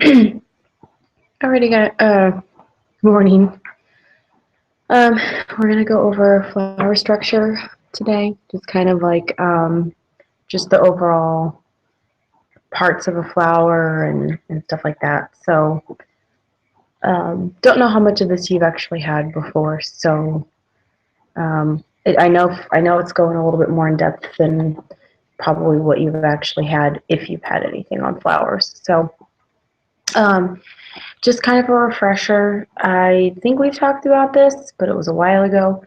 Alrighty, guys. Morning. We're gonna go over flower structure today. Just kind of like just the overall parts of a flower and stuff like that. So, don't know how much of this you've actually had before. So, I know it's going a little bit more in depth than probably what you've actually had if you've had anything on flowers. So, um, just kind of a refresher. I think we've talked about this, but it was a while ago.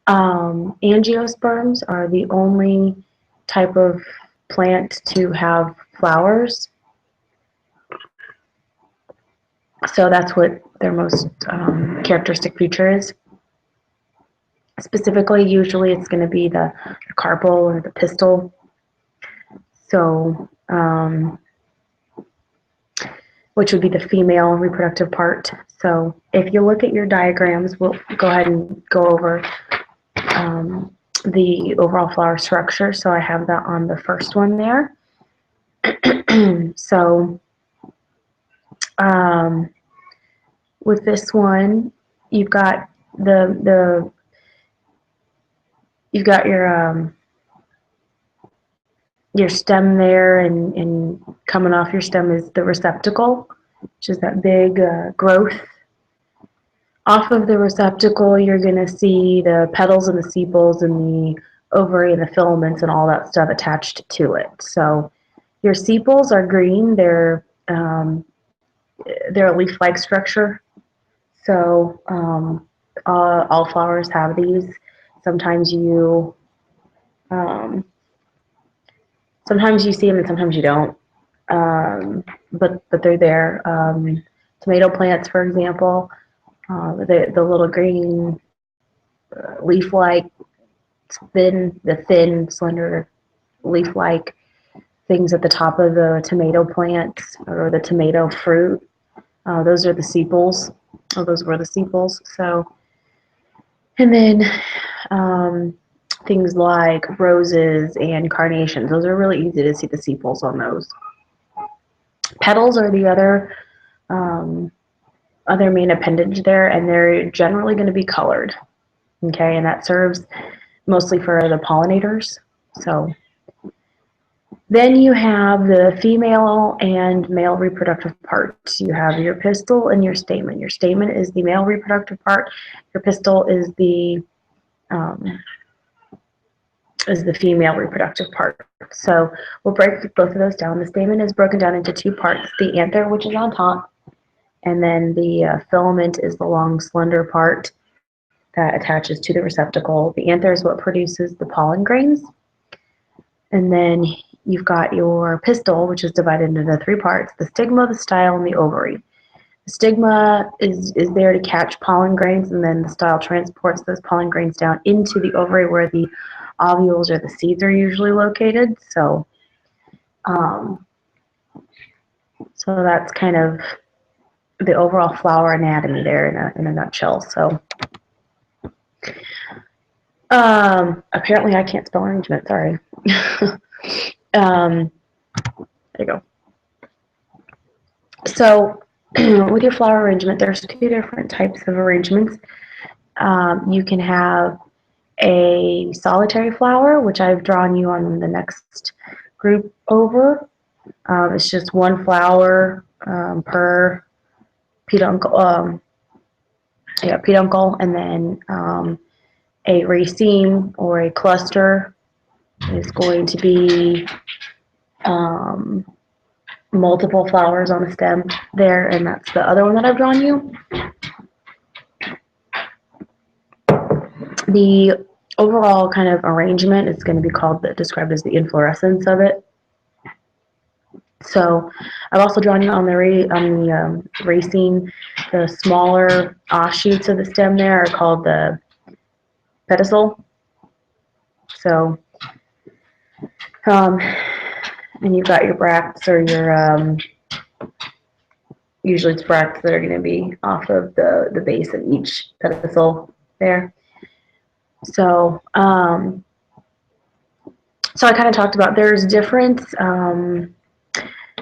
Angiosperms are the only type of plant to have flowers. So that's what their most characteristic feature is. Specifically, usually it's going to be the carpel or the pistil. So, which would be the female reproductive part. So if you look at your diagrams, we'll go ahead and go over the overall flower structure. So I have that on the first one there. So with this one, you've got you've got your stem there, and coming off your stem is the receptacle, which is that big growth. Off of the receptacle, you're going to see the petals and the sepals and the ovary and the filaments and all that stuff attached to it. So your sepals are green. They're a leaf-like structure. So all flowers have these. Sometimes you sometimes you see them and sometimes you don't. But they're there. Tomato plants, for example, the little green leaf-like, thin, slender leaf-like things at the top of the tomato plant or the tomato fruit. Those are the sepals. Oh, those were the sepals. So, and then things like roses and carnations. Those are really easy to see the sepals on those. Petals are the other main appendage there, and they're generally going to be colored. Okay, and that serves mostly for the pollinators. So then you have the female and male reproductive parts. You have your pistil and your stamen. Your stamen is the male reproductive part. Your pistil is the female reproductive part. So we'll break both of those down. The stamen is broken down into two parts: the anther, which is on top, and then the filament is the long, slender part that attaches to the receptacle. The anther is what produces the pollen grains. And then you've got your pistil, which is divided into three parts: the stigma, the style, and the ovary. The stigma is there to catch pollen grains, and then the style transports those pollen grains down into the ovary where the ovules or the seeds are usually located. So that's kind of the overall flower anatomy there in a nutshell. So apparently I can't spell arrangement, sorry. There you go. So with your flower arrangement, there's two different types of arrangements. You can have a solitary flower, which I've drawn you on the next group over. It's just one flower per peduncle, peduncle, and then a raceme or a cluster is going to be multiple flowers on the stem there, and that's the other one that I've drawn you. The overall kind of arrangement is going to be described as the inflorescence of it. So I've also drawn you on the raceme. The smaller offshoots of the stem there are called the pedicel. So, and you've got your bracts or your usually it's bracts that are going to be off of the base of each pedicel there. So, so I kind of talked about there's different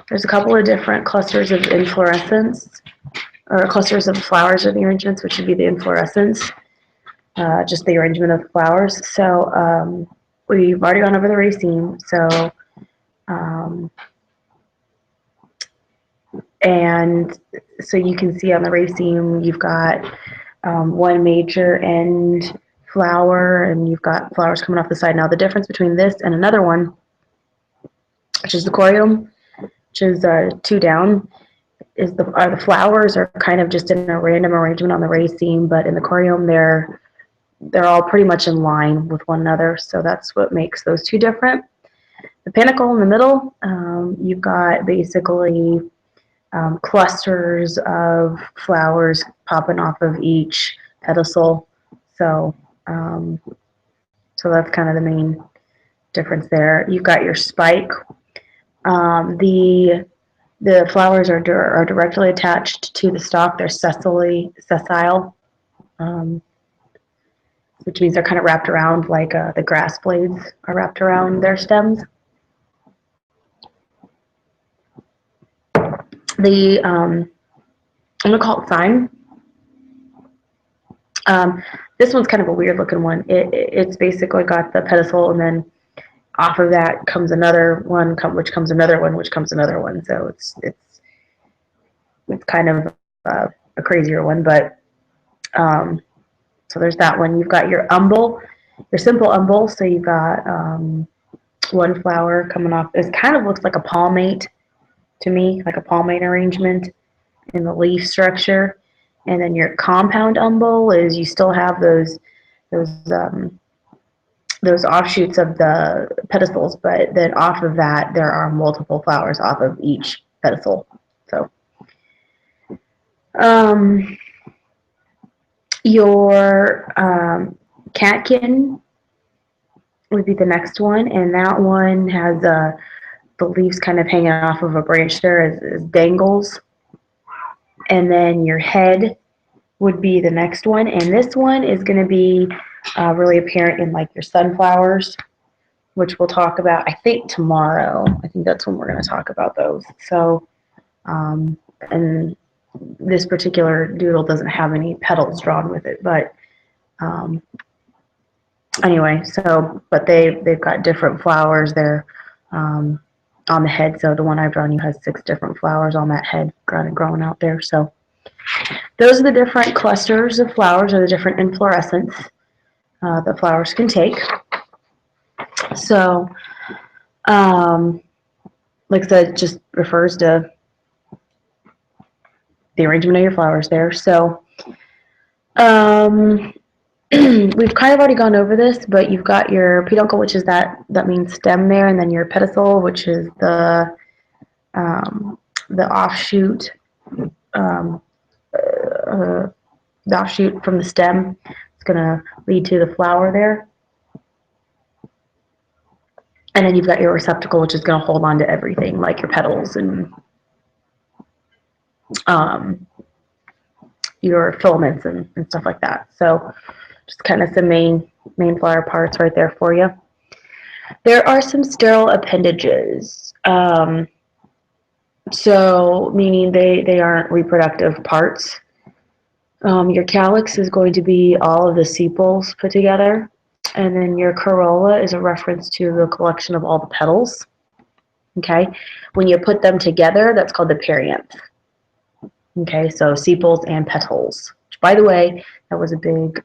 There's a couple of different clusters of inflorescence, or clusters of flowers or the arrangements, which would be the inflorescence, just the arrangement of the flowers. So we've already gone over the raceme. So and so you can see on the raceme, you've got one major end flower, and you've got flowers coming off the side. Now the difference between this and another one, which is the corium, which is 2 down, is the flowers are kind of just in a random arrangement on the raceme, but in the corium they're all pretty much in line with one another. So that's what makes those two different. The panicle in the middle, you've got basically clusters of flowers popping off of each pedicel. So so that's kind of the main difference there. You've got your spike. The flowers are directly attached to the stalk. They're sessile, which means they're kind of wrapped around like the grass blades are wrapped around their stems. I'm gonna call it cyme. This one's kind of a weird looking one. It's basically got the pedicel, and then off of that comes another one, which comes another one, which comes another one. So it's kind of a crazier one, but so there's that one. You've got your umbel, your simple umbel. So you've got one flower coming off. It kind of looks like a palmate to me, like a palmate arrangement in the leaf structure. And then your compound umbel is you still have those offshoots of the pedicels, but then off of that there are multiple flowers off of each pedicel. So your catkin would be the next one, and that one has the leaves kind of hanging off of a branch there as dangles. And then your head would be the next one, and this one is going to be really apparent in like your sunflowers, which we'll talk about, I think, tomorrow. I think that's when we're going to talk about those. So, and this particular doodle doesn't have any petals drawn with it, but anyway, so, but they've got different flowers there on the head. So the one I've drawn you has 6 different flowers on that head growing out there. So those are the different clusters of flowers, or the different inflorescence that flowers can take. So, like I said, just refers to the arrangement of your flowers there. So, we've kind of already gone over this, but you've got your peduncle, which is that means stem there, and then your pedicel, which is the offshoot, the offshoot from the stem. It's going to lead to the flower there. And then you've got your receptacle, which is going to hold on to everything, like your petals and your filaments and stuff like that. So just kind of some main flower parts right there for you. There are some sterile appendages. So meaning they aren't reproductive parts. Your calyx is going to be all of the sepals put together. And then your corolla is a reference to the collection of all the petals. Okay, when you put them together, that's called the perianth. Okay, so sepals and petals. Which, by the way, that was a big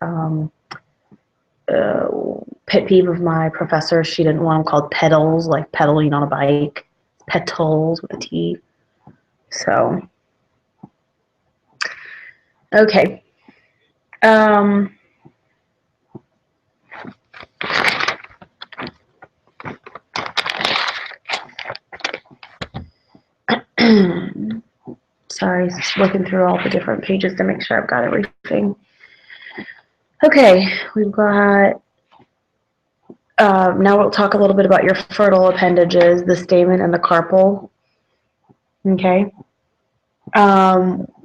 pet peeve of my professor. She didn't want them called petals, like pedaling on a bike. Petals with a T. So, okay. Sorry, just looking through all the different pages to make sure I've got everything. Okay, we've got, now we'll talk a little bit about your fertile appendages, the stamen and the carpel. Okay.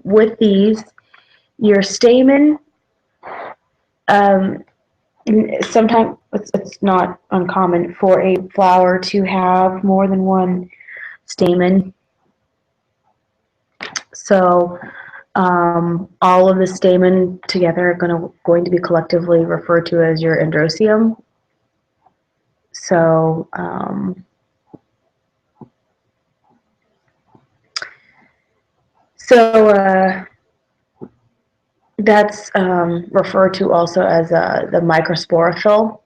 With these, your stamen, sometimes it's not uncommon for a flower to have more than one stamen. So all of the stamen together are going to be collectively referred to as your androcium. So that's referred to also as the microsporophyll.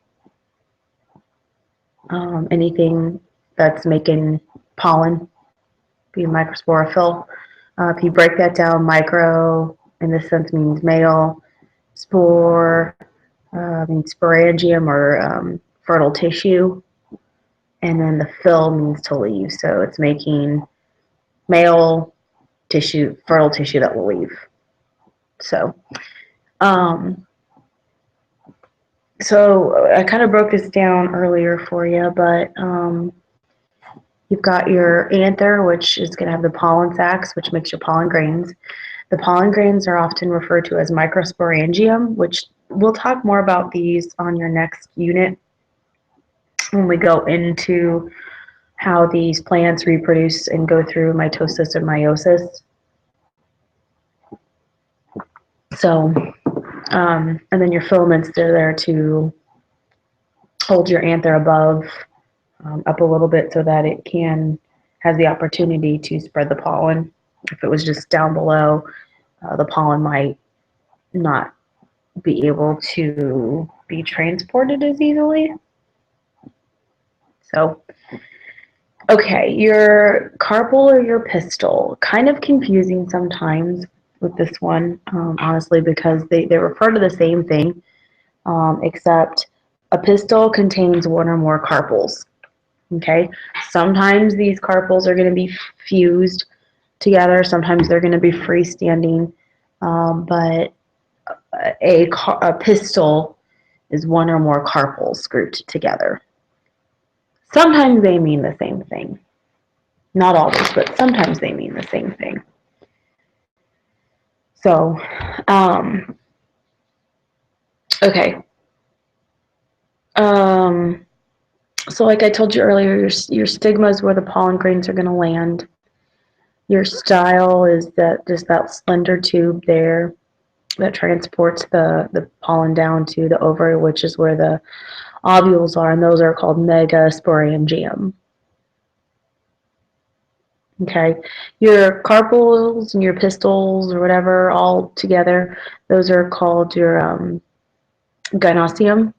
Anything that's making pollen be a microsporophyll. If you break that down, micro in this sense means male, spore means sporangium or fertile tissue, and then the fill means to leave. So it's making male tissue, fertile tissue that will leave. So, so I kind of broke this down earlier for you, but you've got your anther, which is going to have the pollen sacs, which makes your pollen grains. The pollen grains are often referred to as microsporangium, which we'll talk more about these on your next unit when we go into how these plants reproduce and go through mitosis and meiosis. So, and then your filaments, they're there to hold your anther above, up a little bit so that it has the opportunity to spread the pollen. If it was just down below, the pollen might not be able to be transported as easily. So, okay, your carpel or your pistil, kind of confusing sometimes with this one, honestly, because they refer to the same thing, except a pistil contains one or more carpels. Okay, sometimes these carpels are going to be fused together, sometimes they're going to be freestanding, but a pistil is one or more carpels grouped together. Sometimes they mean the same thing. Not always, but sometimes they mean the same thing. So, okay. So like I told you earlier, your stigma is where the pollen grains are going to land. Your style is just that slender tube there that transports the pollen down to the ovary, which is where the ovules are, and those are called megasporangium. Okay, your carpels and your pistils or whatever all together, those are called your gynoecium.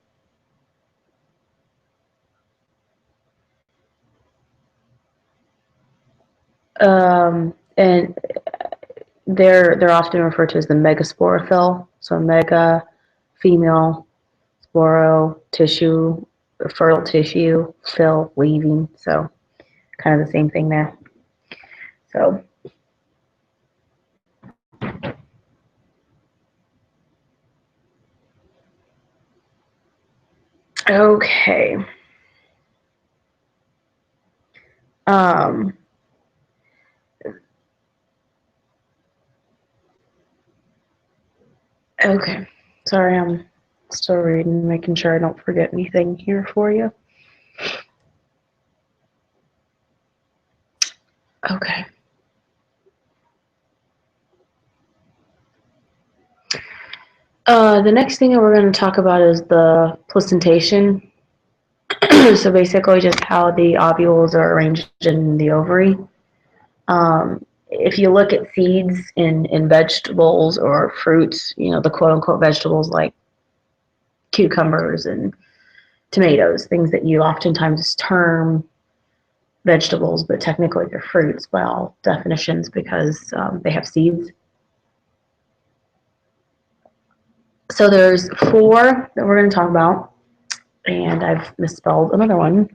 And they're often referred to as the megasporophyll. So mega, female, sporo, tissue, fertile tissue, fill, leaving. So kind of the same thing there. So okay. Okay. Sorry, I'm still reading, making sure I don't forget anything here for you. Okay. The next thing that we're going to talk about is the placentation. So basically just how the ovules are arranged in the ovary. If you look at seeds in vegetables or fruits, you know, the quote-unquote vegetables like cucumbers and tomatoes, things that you oftentimes term vegetables, but technically they're fruits by all definitions because they have seeds. So there's 4 that we're going to talk about, and I've misspelled another one.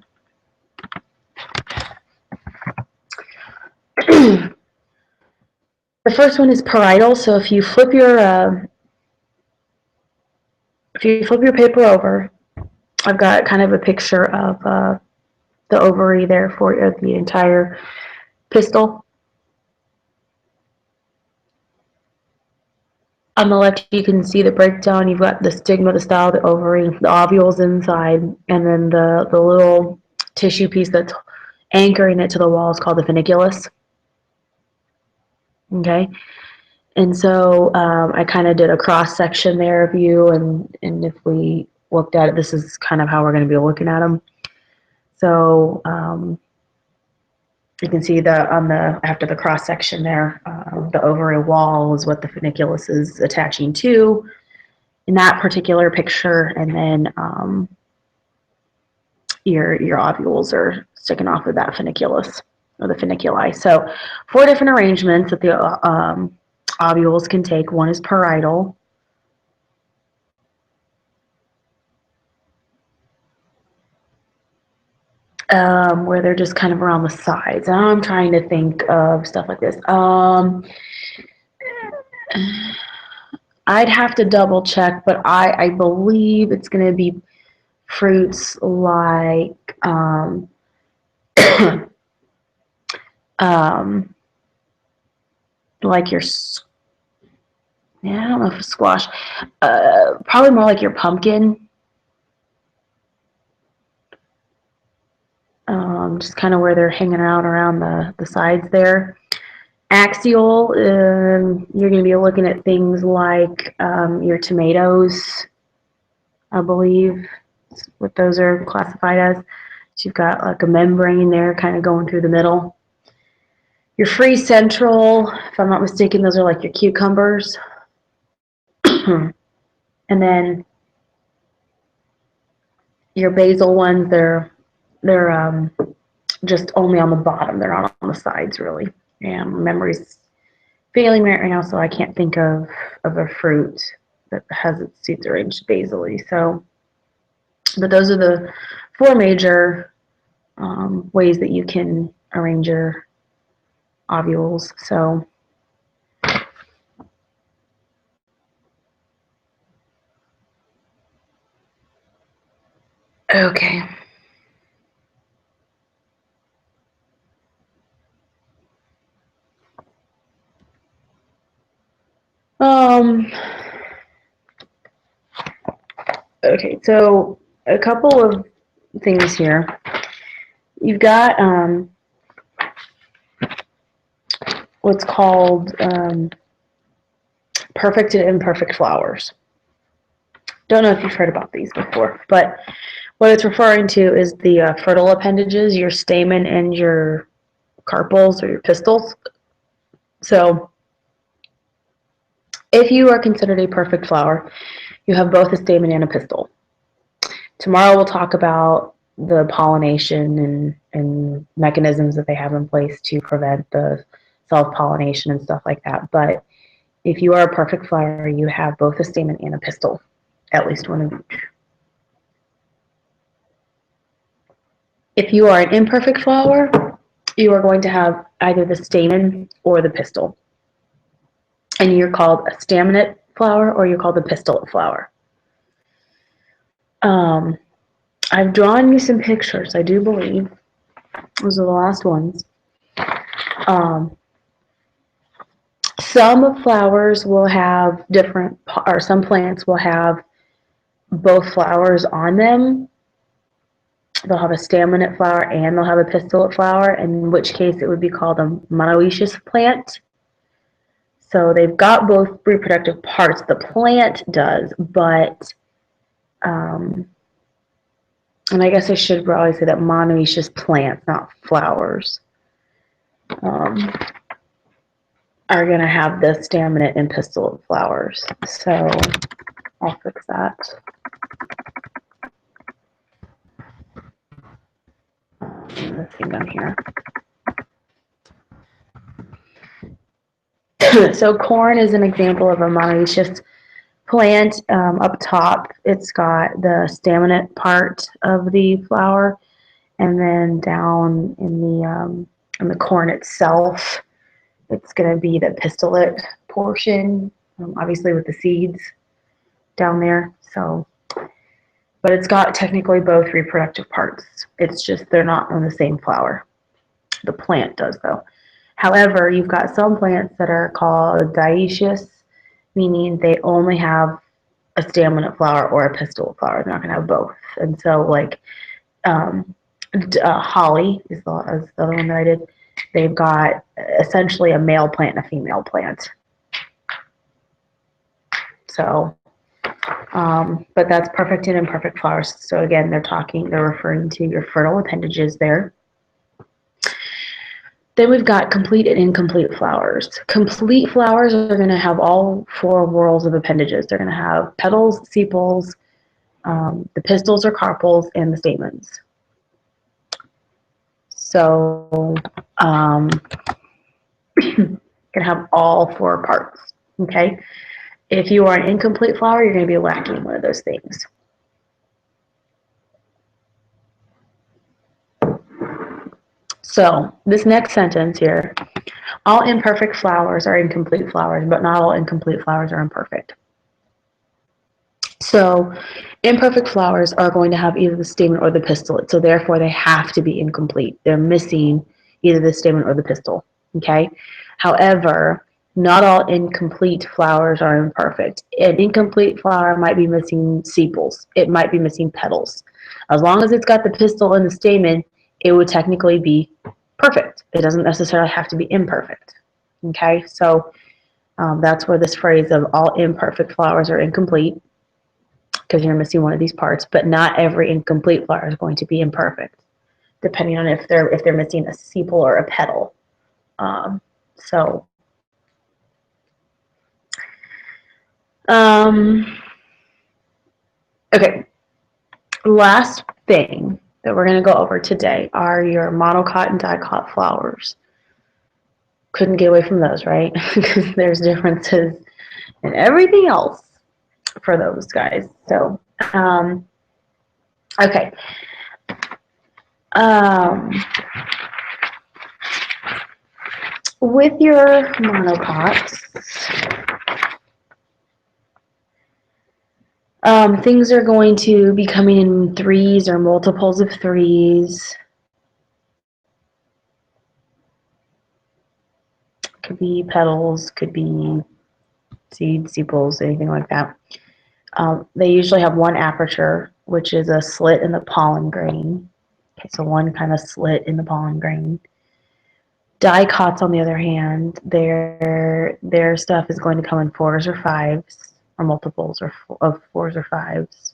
The first one is parietal. So if you flip your paper over, I've got kind of a picture of the ovary there for the entire pistil. On the left, you can see the breakdown. You've got the stigma, the style, the ovary, the ovules inside, and then the little tissue piece that's anchoring it to the wall is called the funiculus. Okay, and so I kind of did a cross section there of you, and if we looked at it, this is kind of how we're going to be looking at them. So you can see after the cross section there, the ovary wall is what the funiculus is attaching to in that particular picture, and then your ovules are sticking off of that funiculus or the funiculi. So 4 different arrangements that the ovules can take. One is parietal. Where they're just kind of around the sides. Now I'm trying to think of stuff like this. I'd have to double check, but I believe it's going to be fruits like like your, yeah, I don't know if it's squash, probably more like your pumpkin. Just kind of where they're hanging out around the sides there. Axial, you're going to be looking at things like your tomatoes, I believe, that's what those are classified as. So you've got like a membrane there kind of going through the middle. Your free central, if I'm not mistaken, those are like your cucumbers. And then your basal ones, they're just only on the bottom. They're not on the sides, really. And memory's failing me right now, so I can't think of a fruit that has its seeds arranged basally. So, but those are the 4 major ways that you can arrange your ovules. So, okay. Okay, so a couple of things here. You've got what's called perfect and imperfect flowers. Don't know if you've heard about these before, but what it's referring to is the fertile appendages, your stamen and your carpels or your pistils. So if you are considered a perfect flower, you have both a stamen and a pistil. Tomorrow we'll talk about the pollination and mechanisms that they have in place to prevent the self-pollination and stuff like that. But if you are a perfect flower, you have both a stamen and a pistil, at least one of each. If you are an imperfect flower, you are going to have either the stamen or the pistil. And you're called a staminate flower or you're called a pistillate flower. I've drawn you some pictures, I do believe. Those are the last ones. Some flowers will have different, or some plants will have both flowers on them. They'll have a staminate flower and they'll have a pistillate flower, in which case it would be called a monoecious plant. So they've got both reproductive parts. The plant does, but, and I guess I should probably say that monoecious plants, not flowers, are going to have the staminate and pistillate flowers. So I'll fix that. Let's see down here. So corn is an example of a monoecious plant. Up top, it's got the staminate part of the flower, and then down in the corn itself, it's going to be the pistillate portion, obviously with the seeds down there. So, but it's got technically both reproductive parts. It's just they're not on the same flower. The plant does though. However, you've got some plants that are called dioecious, meaning they only have a staminate flower or a pistillate flower. They're not going to have both. And so, like, holly is the other one that I did. they've got essentially a male plant and a female plant. So, but that's perfect and imperfect flowers. So again, they're referring to your fertile appendages there. Then we've got complete and incomplete flowers. Complete flowers are going to have all 4 whorls of appendages. They're going to have petals, sepals, the pistils or carpels, and the stamens. So, going to have all 4 parts, okay? If you are an incomplete flower, you're going to be lacking one of those things. So, this next sentence here, all imperfect flowers are incomplete flowers, but not all incomplete flowers are imperfect. So, imperfect flowers are going to have either the stamen or the pistil, so therefore they have to be incomplete. They're missing either the stamen or the pistil, okay? However, not all incomplete flowers are imperfect. An incomplete flower might be missing sepals. It might be missing petals. As long as it's got the pistil and the stamen, it would technically be perfect. It doesn't necessarily have to be imperfect, okay? So that's where this phrase of all imperfect flowers are incomplete, because you're missing one of these parts, but not every incomplete flower is going to be imperfect, depending on if they're missing a sepal or a petal. Okay, last thing that we're going to go over today are your monocot and dicot flowers. Couldn't get away from those, right? Because there's differences in everything else for those guys. So, okay. With your monocots, things are going to be coming in 3s or multiples of 3s. Could be petals, could be seeds, sepals, anything like that. They usually have 1 aperture, which is a slit in the pollen grain. Okay, so 1 kind of slit in the pollen grain. Dicots, on the other hand, their stuff is going to come in 4s or 5s, or multiples of 4s or 5s.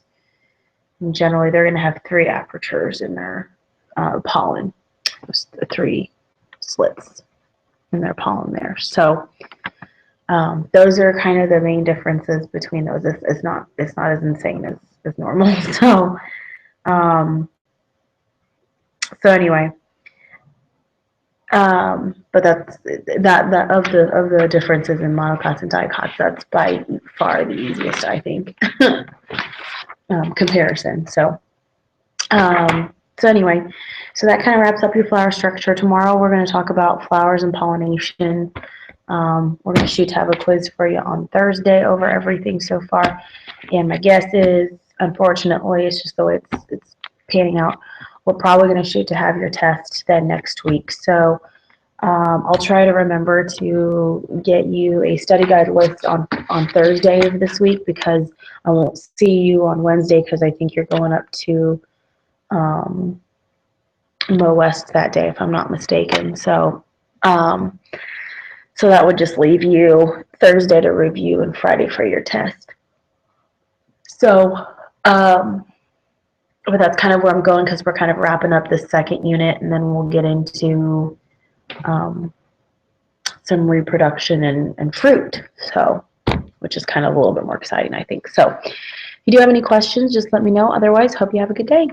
And generally, they're going to have 3 apertures in their pollen, 3 slits in their pollen there. So those are kind of the main differences between those. It's not as insane as normal. So anyway, but that's that of the differences in monocots and dicots. That's by far the easiest, I think, comparison. So anyway, so that kind of wraps up your flower structure. Tomorrow we're going to talk about flowers and pollination. We're going to shoot to have a quiz for you on Thursday over everything so far. And my guess is, unfortunately, it's just the way it's panning out, we're probably going to shoot to have your test then next week. So I'll try to remember to get you a study guide list on Thursday of this week, because I won't see you on Wednesday because I think you're going up to Mo West that day, if I'm not mistaken. So so that would just leave you Thursday to review and Friday for your test. So, but that's kind of where I'm going, because we're kind of wrapping up this second unit, and then we'll get into some reproduction and fruit. So, which is kind of a little bit more exciting, I think. So, if you do have any questions, just let me know. Otherwise, hope you have a good day.